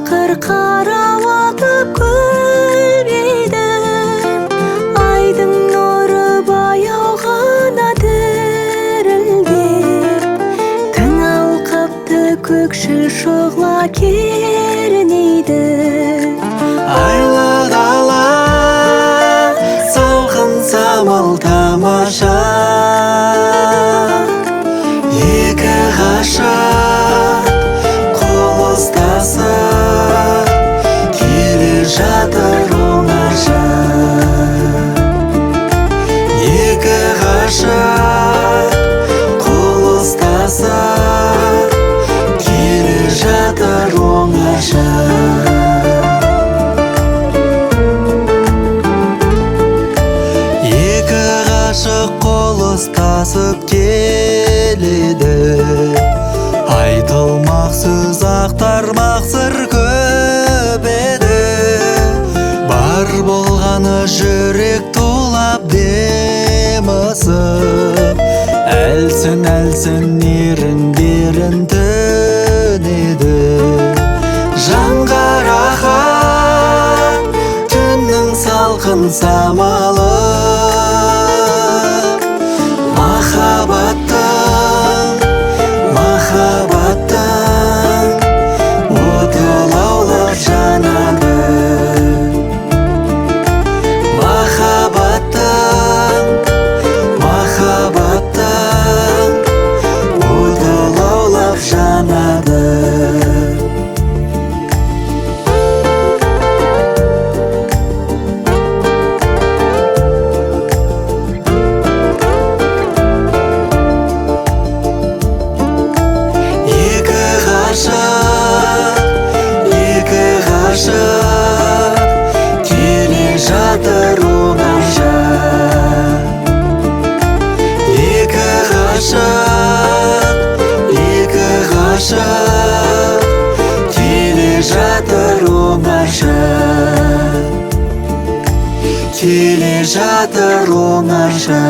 Бақыр қарауатып көлбейді, айдың нұры баяу ғана дірілдеп, таң алқапты көкшіл шұғла кернейді. Айлы дала, салқын самал тамаша, екі ғашық қол ұстасып келе жатыр оңаша. Екі ғашық қол ұстасып келе жатыр оңаша. Екі ғашық қол ұстасып келеді, айтылмақ сөз ақтармақ сыр көп еді. Бар болғаны жүрек тулап демысып, әлсін еріндерін түнеді. Жанға рахат түннің салқын самалы, махаббаттың оты лаулап жанады. Махаббаттың оты лаулап жанады. Екі ғашық келе жатыр оңаша. Екі ғашық келе жатыр оңаша. Келе жатыр оңаша.